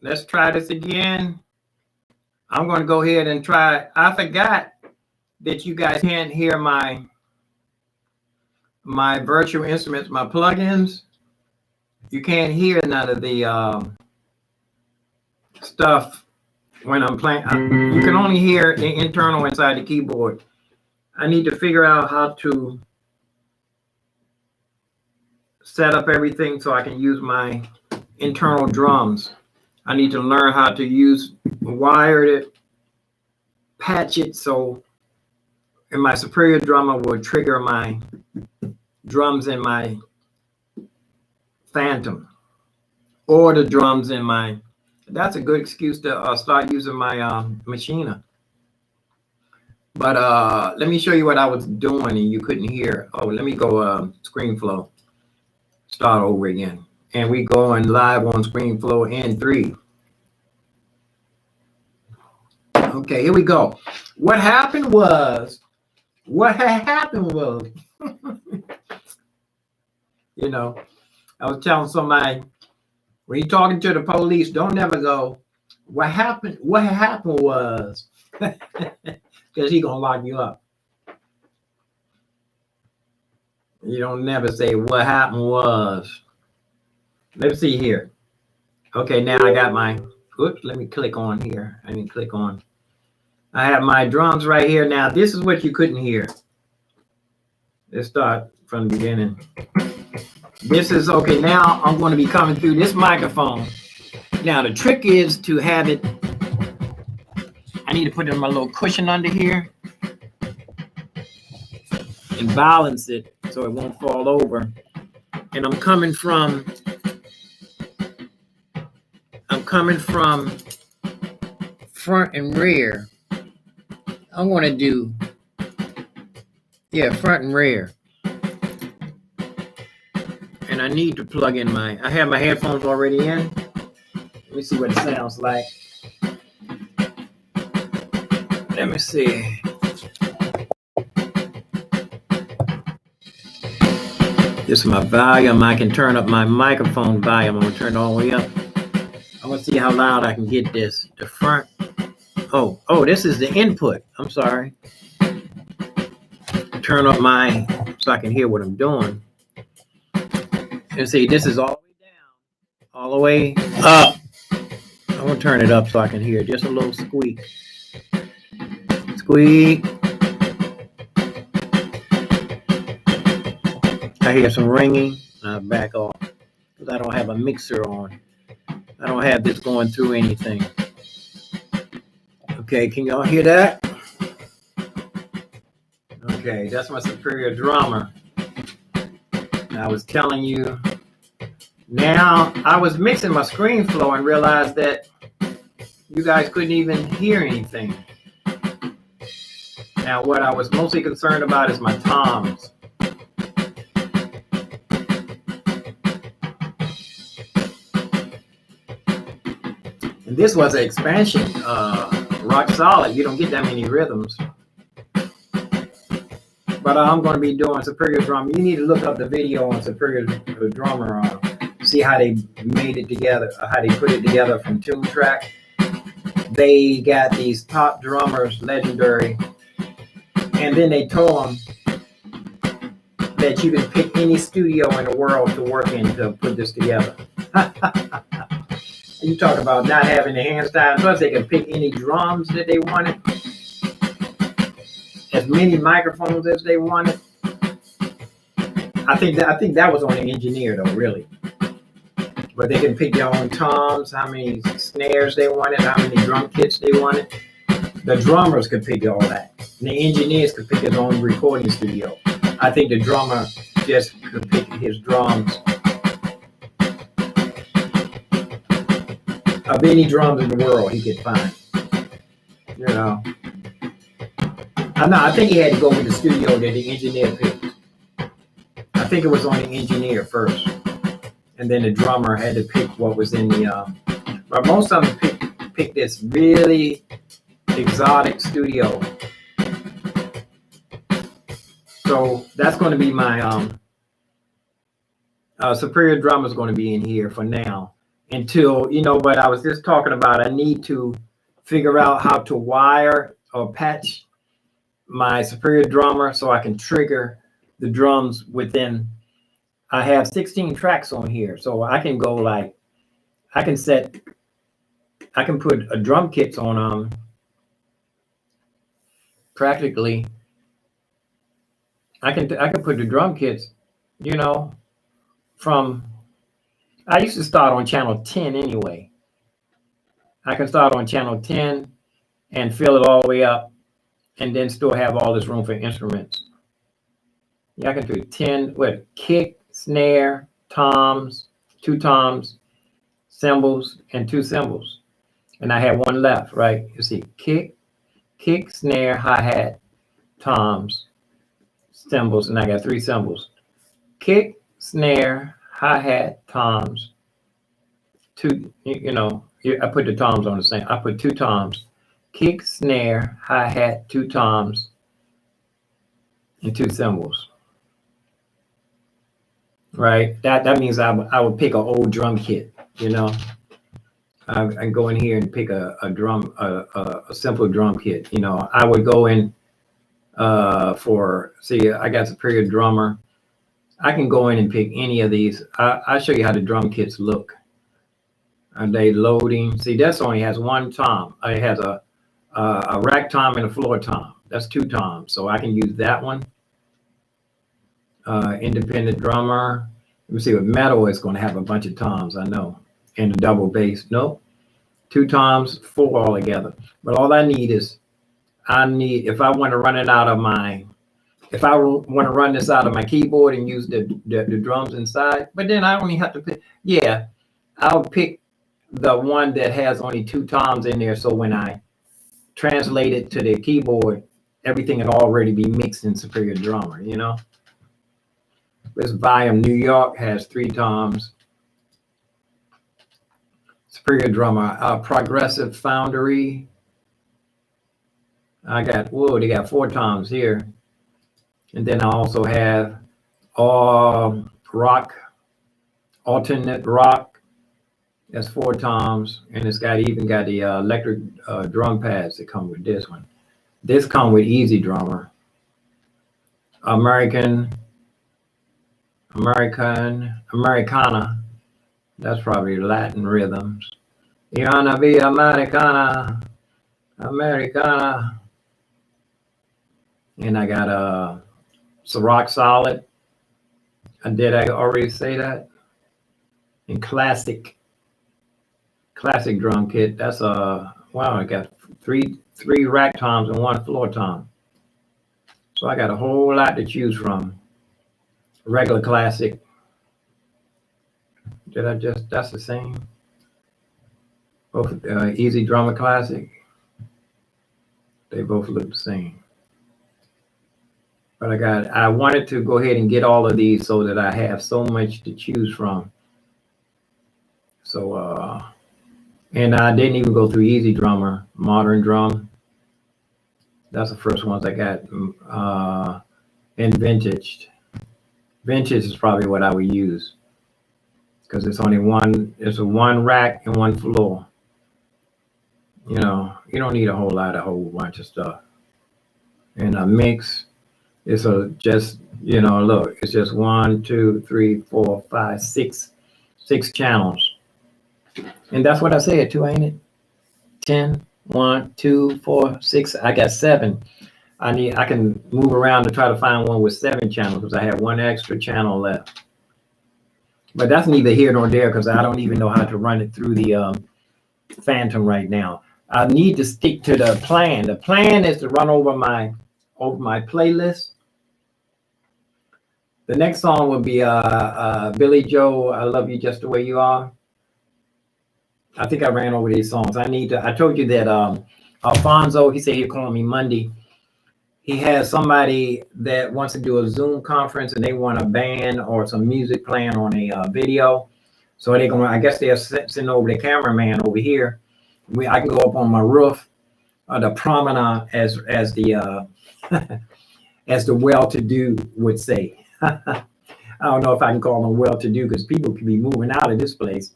Let's try this again. I'm going to go ahead and try. I forgot that you guys can't hear my virtual instruments, my plugins. You can't hear none of the stuff when I'm playing. You can only hear the internal inside the keyboard. I need to figure out how to set up everything so I can use my internal drums. I need to learn how to use wire it, patch it so and my superior drummer will trigger my drums in my Phantom or the drums in my. That's a good excuse to start using my Machina. But let me show you what I was doing and you couldn't hear. Oh, let me go ScreenFlow. Start over again. And we going live on ScreenFlow in 3. Okay, here we go. What happened was, you know, I was telling somebody, when you're talking to the police, don't never go, what happened was, because he's going to lock you up. You don't never say what happened was. Let's see here. Okay, now I got my, oops, let me click on here. I didn't click on. I have my drums right here. Now, this is what you couldn't hear. Let's start from the beginning. This is, okay, now I'm going to be coming through this microphone. Now, the trick is to have it, I need to put in my little cushion under here and balance it so it won't fall over. And I'm coming from front and rear. I'm going to do, front and rear. And I need to plug in I have my headphones already in. Let me see what it sounds like. Let me see. This is my volume. I can turn up my microphone volume. I'm going to turn it all the way up. I want to see how loud I can get this. The front. Oh, this is the input. I'm sorry. Turn up so I can hear what I'm doing. And see, this is all the way down, all the way up. I'm going to turn it up so I can hear just a little squeak. Squeak. I hear some ringing. I back off because I don't have a mixer on. I don't have this going through anything. Okay, can y'all hear that? Okay, that's my superior drummer. I was telling you. Now, I was mixing my ScreenFlow and realized that you guys couldn't even hear anything. Now, what I was mostly concerned about is my toms. And this was an expansion, rock solid. You don't get that many rhythms. But I'm going to be doing Superior Drum. You need to look up the video on Superior Drummer. See how they made it together, how they put it together from Tune Track. They got these top drummers, legendary, and then they told them that you can pick any studio in the world to work in to put this together. You talk about not having the hands tied. Plus, they can pick any drums that they wanted, as many microphones as they wanted. I think that was on the engineer though, really. But they can pick their own toms, how many snares they wanted, how many drum kits they wanted. The drummers could pick all that. And the engineers could pick his own recording studio. I think the drummer just could pick his drums. Of any drums in the world he could find. You know. I think he had to go with the studio that the engineer picked. I think it was on the engineer first. And then the drummer had to pick what was in the, but most of them picked this really exotic studio. So that's going to be my, Superior Drummer is going to be in here for now. until, but I was just talking about I need to figure out how to wire or patch my Superior drummer so I can trigger the drums within. I have 16 tracks on here, so I can go like, I can put a drum kits on practically. I can put the drum kits, from, I used to start on channel 10 anyway. I can start on channel 10 and fill it all the way up and then still have all this room for instruments. Yeah, I can do 10 with kick, snare, toms, 2 toms, cymbals, and 2 cymbals. And I have one left, right? You see, kick, snare, hi-hat, toms, cymbals, and I got 3 cymbals. Kick, snare, hi-hat, toms, 2, I put the toms on the same. I put 2 toms, kick, snare, hi-hat, 2 toms, and 2 cymbals. Right? That means I would pick an old drum kit, I go in here and pick a drum, a simple drum kit. I would go in I got Superior drummer. I can go in and pick any of these. I'll show you how the drum kits look. Are they loading? See, this only has 1 tom. It has a rack tom and a floor tom. That's 2 toms. So I can use that one. Independent drummer. Let me see, with metal, it's going to have a bunch of toms, I know. And a double bass. Nope. 2 toms, 4 all together. But all I need is, if I want to run it out of if I want to run this out of my keyboard and use the drums inside, but then I only have to pick, I'll pick the one that has only 2 toms in there. So when I translate it to the keyboard, everything will already be mixed in Superior drummer, This volume New York has 3 toms. Superior drummer, Progressive Foundry. They got 4 toms here. And then I also have rock, alternate rock. That's 4 toms. And it's even got the electric drum pads that come with this one. This come with Easy Drummer. Americana. That's probably Latin rhythms. Iana be Americana. And I got Rock Solid. Did I already say that? And classic drum kit. That's wow, I got three rack toms and 1 floor tom. So I got a whole lot to choose from. Regular classic. That's the same. Both Easy Drummer Classic. They both look the same. But I wanted to go ahead and get all of these so that I have so much to choose from. So, and I didn't even go through Easy Drummer, Modern Drum. That's the first ones I got. And Vintage. Vintage is probably what I would use, because it's only it's a 1 rack and 1 floor. You don't need a whole bunch of stuff. And a mix, it's look, it's just 1, 2, 3, 4, 5, 6 channels. And that's what I said too, ain't it? 10, 1, 2, 4, 6. I got 7. I can move around to try to find one with 7 channels, because I have 1 extra channel left. But that's neither here nor there, because I don't even know how to run it through the Phantom right now. I need to stick to the plan. The plan is to run over my playlist. The next song will be Billy Joe, I Love You Just the Way You Are. I think I ran over these songs. I told you that Alfonso, he said he'd call me Monday. He has somebody that wants to do a Zoom conference, and they want a band or some music playing on a video. So I guess they're sending over the cameraman over here. I can go up on my roof, the promenade, as the as the well-to-do would say. I don't know if I can call them well-to-do, because people could be moving out of this place.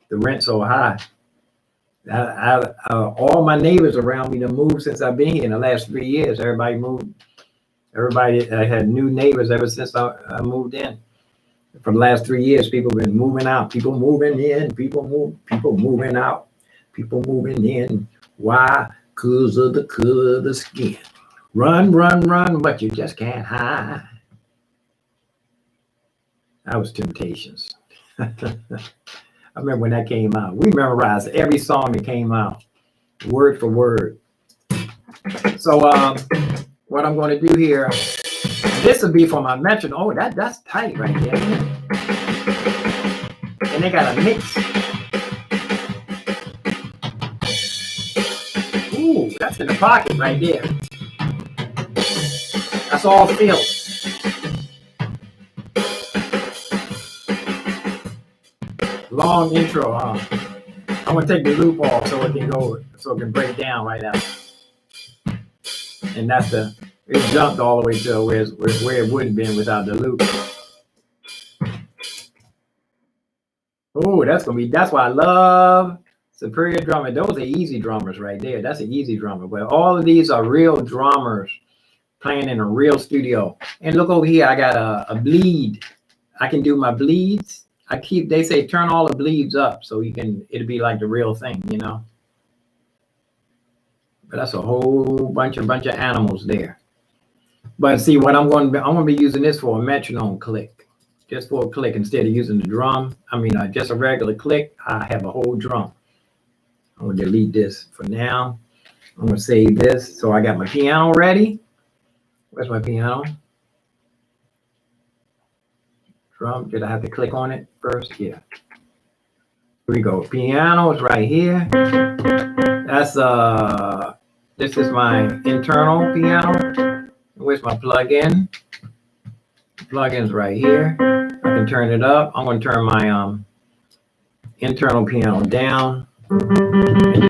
The rent's so high. All my neighbors around me have moved since I've been here in the last 3 years. Everybody moved. Everybody, I had new neighbors ever since I moved in. For the last 3 years, people have been moving out. People moving in. People moving out. People moving in. Why? Because of the color of the skin. Run, run, run, but you just can't hide. That was Temptations. I remember when that came out. We memorized every song that came out, word for word. So what I'm going to do here, this will be for my metronome. Oh, that's tight right there. And they got a mix. Ooh, that's in the pocket right there. That's all filled. Long intro, huh? I'm gonna take the loop off so it can go, so it can break down right out. And that's it jumped all the way to where it wouldn't have been without the loop. Oh, that's why I love Superior Drummer. Those are easy drummers right there. That's an easy drummer. But all of these are real drummers playing in a real studio. And look over here, I got a bleed. I can do my bleeds. They say turn all the bleeds up so it'll be like the real thing, you know. But that's a whole bunch of animals there. But see, what I'm going to be using this for a metronome click, just for a click instead of using the drum. I mean, just a regular click. I have a whole drum. I'm going to delete this for now. I'm going to save this. So I got my piano ready. Where's my piano? Drum. Did I have to click on it first? Yeah. Here we go. Piano is right here. That's this is my internal piano. Where's my plug-in? Plug-in's right here. I can turn it up. I'm going to turn my internal piano down. And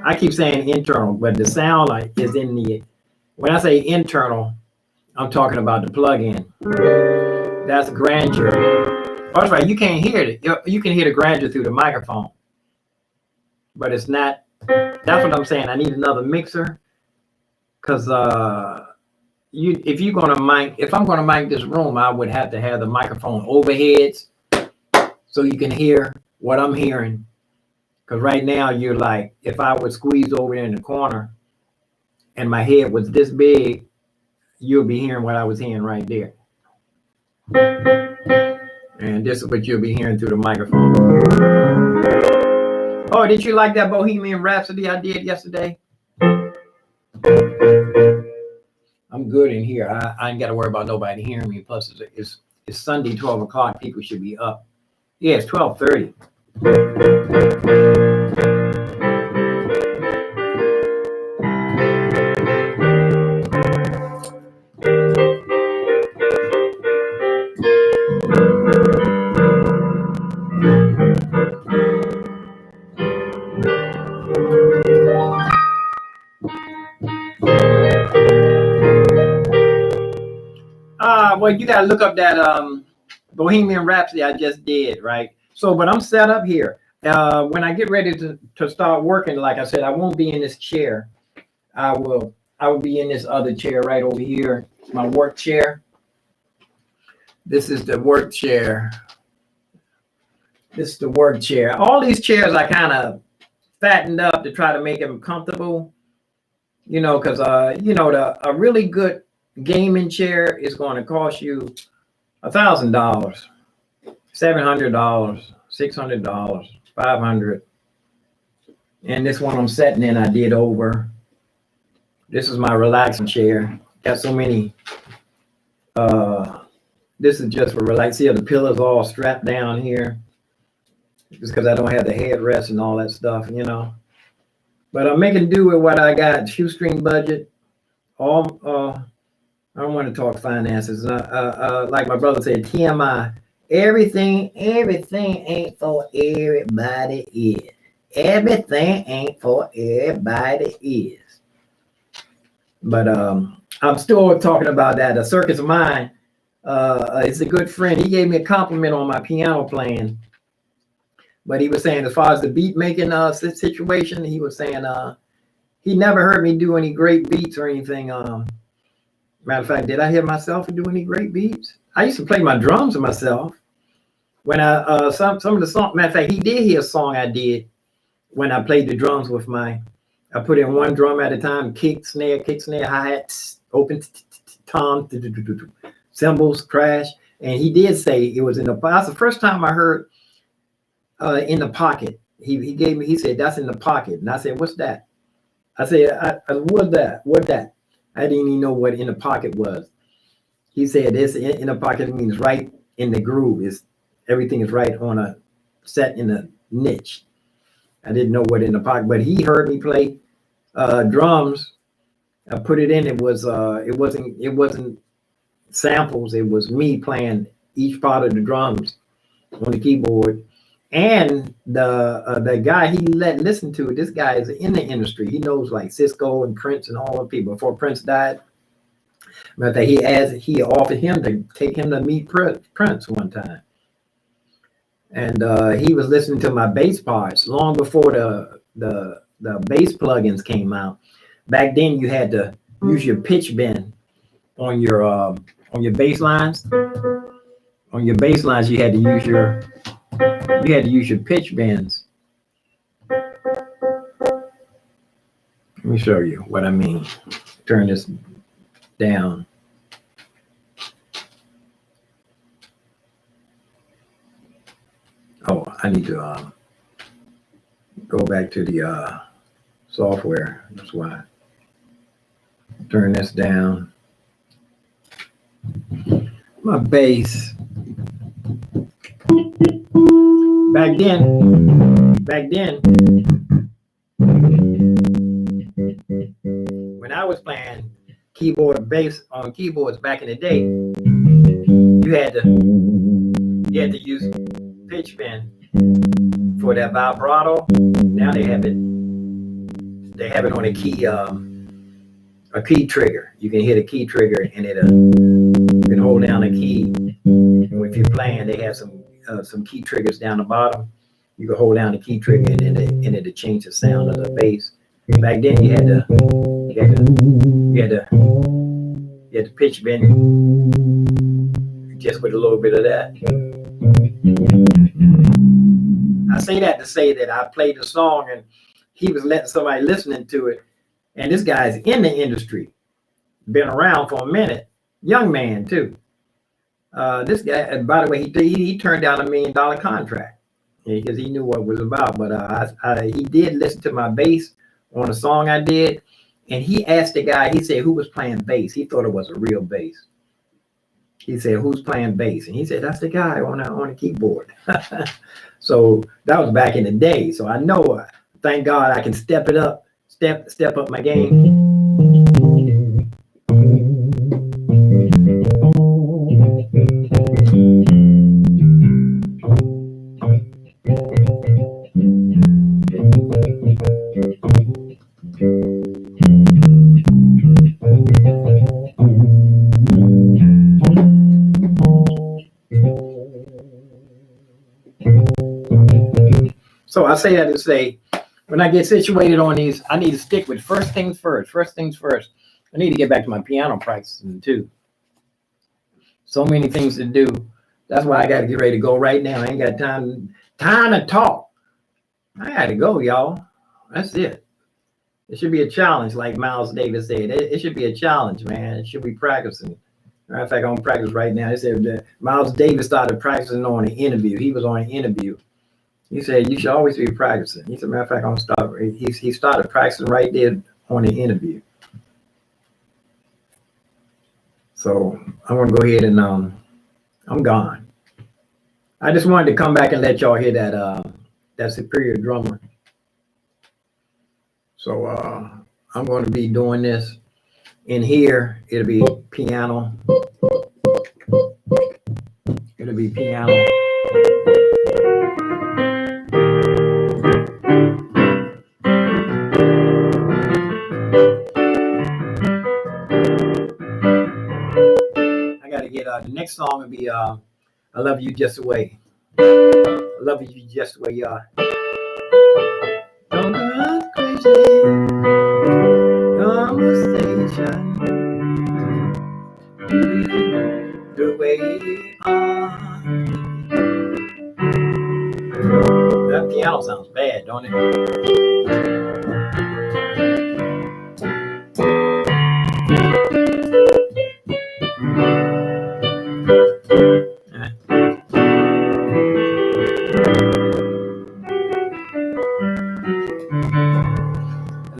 I keep saying internal, but the sound is in the. When I say internal, I'm talking about the plug-in. That's grandeur. Oh, that's right. You can't hear it. You can hear the grandeur through the microphone, but it's not. That's what I'm saying. I need another mixer, because if I'm going to mic this room, I would have to have the microphone overheads so you can hear what I'm hearing. Because right now you're like, if I would squeeze over in the corner and my head was this big, you'll be hearing what I was hearing right there. And this is what you'll be hearing through the microphone. Oh, did you like that Bohemian Rhapsody I did yesterday? I'm good in here. I ain't got to worry about nobody hearing me. Plus, it's Sunday, 12 o'clock. People should be up. Yeah, it's 12:30. Well, you got to look up that Bohemian Rhapsody I just did, right? So, but I'm set up here. When I get ready to start working, like I said, I won't be in this chair. I will be in this other chair right over here, my work chair. This is the work chair. This is the work chair. All these chairs I kind of fattened up to try to make them comfortable, you know, because a really good gaming chair is going to cost you $1,000, $700, $600, $500. And this one I'm sitting in, I did over. This is my relaxing chair. Got so many. This is just for relax. See how the pillows all strapped down here. Just because I don't have the headrest and all that stuff, you know. But I'm making do with what I got. Shoestring budget. I don't want to talk finances. Like my brother said, TMI. Everything ain't for everybody is. Everything ain't for everybody is. But I'm still talking about that. A circus of mine. It's a good friend. He gave me a compliment on my piano playing. But he was saying, as far as the beat making situation, he was saying he never heard me do any great beats or anything. Matter of fact, did I hear myself do any great beats? I used to play my drums myself. When I some of the songs, matter of fact, he did hear a song I did when I played the drums with I put in one drum at a time, kick, snare, hi-hat, open tom, cymbals, crash. And he did say it was that's the first time I heard in the pocket. He said, that's in the pocket. And I said, what's that? I said, what's that? What that? I didn't even know what in the pocket was. He said, this in the pocket means right in the groove. Everything is right on a set in a niche. I didn't know what in the pocket, but he heard me play drums. I put it in. It wasn't samples. It was me playing each part of the drums on the keyboard. And the guy he listen to it, this guy is in the industry. He knows like Cisco and Prince and all the people before Prince died. But he offered him to take him to meet Prince one time. And he was listening to my bass parts long before the bass plugins came out. Back then you had to use your pitch bend on your bass lines. On your bass lines you had to use your pitch bends. Let me show you what I mean. Turn this down. Oh, I need to go back to the software. That's why. Turn this down. My bass. Back then, when I was playing keyboard and bass on keyboards back in the day, you had to use pitch bend for that vibrato. Now they have it on a key trigger. You can hit a key trigger and you can hold down a key. And if you're playing, they have some key triggers down the bottom. You can hold down the key trigger and it'll change the sound of the bass. Back then you had to pitch bend just with a little bit of that. I say that to say that I played the song and he was letting somebody listening to it. And this guy's in the industry, been around for a minute, young man too. This guy, by the way, he turned down $1 million contract because he knew what it was about. But he did listen to my bass on a song I did, and he asked the guy. He said, "Who was playing bass?" He thought it was a real bass. He said, "Who's playing bass?" And he said, "That's the guy on the keyboard." So that was back in the day. So I know, thank God, I can step up my game. So I say that to say, when I get situated on these, I need to stick with first things first. First things first. I need to get back to my piano practicing too. So many things to do. That's why I got to get ready to go right now. I ain't got time to talk. I got to go, y'all. That's it. It should be a challenge, like Miles Davis said. It should be a challenge, man. It should be practicing. Matter of fact, I'm practicing right now. They said that Miles Davis started practicing on an interview. He was on an interview. He said, you should always be practicing. He said, matter of fact, I'm starting. He started practicing right there on the interview. So I'm going to go ahead and I'm gone. I just wanted to come back and let y'all hear that superior drummer. So I'm going to be doing this in here. It'll be piano. It'll be piano. I got to get the next song will be I Love You Just the Way. Love you just the way you are. Don't go crazy. Conversation. The way you are. That piano sounds bad, don't it?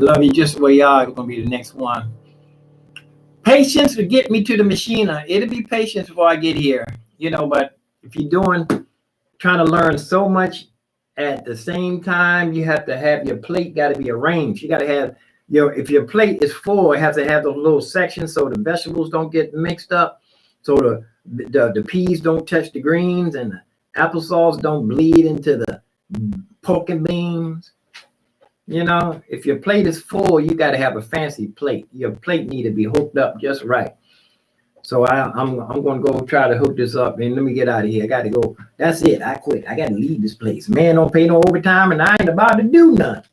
Love you just the way you are. It's gonna be the next one. Patience to get me to the machine. It'll be patience before I get here, but if you're trying to learn so much at the same time, you have to have your plate got to be arranged. You got to have if your plate is full, it has to have those little sections so the vegetables don't get mixed up, so the peas don't touch the greens and the applesauce don't bleed into the pork and beans. If your plate is full, you got to have a fancy plate. Your plate need to be hooked up just right. So I'm going to go try to hook this up, and let me get out of here. I got to go. That's it. I quit. I got to leave this place. Man don't pay no overtime, and I ain't about to do nothing.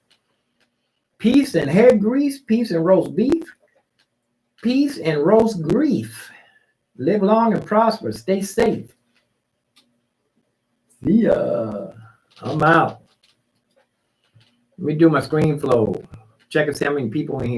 Peace and head grease, peace and roast beef, peace and roast grief. Live long and prosper. Stay safe. See ya. I'm out. Let me do my screen flow. Check and see how many people in here.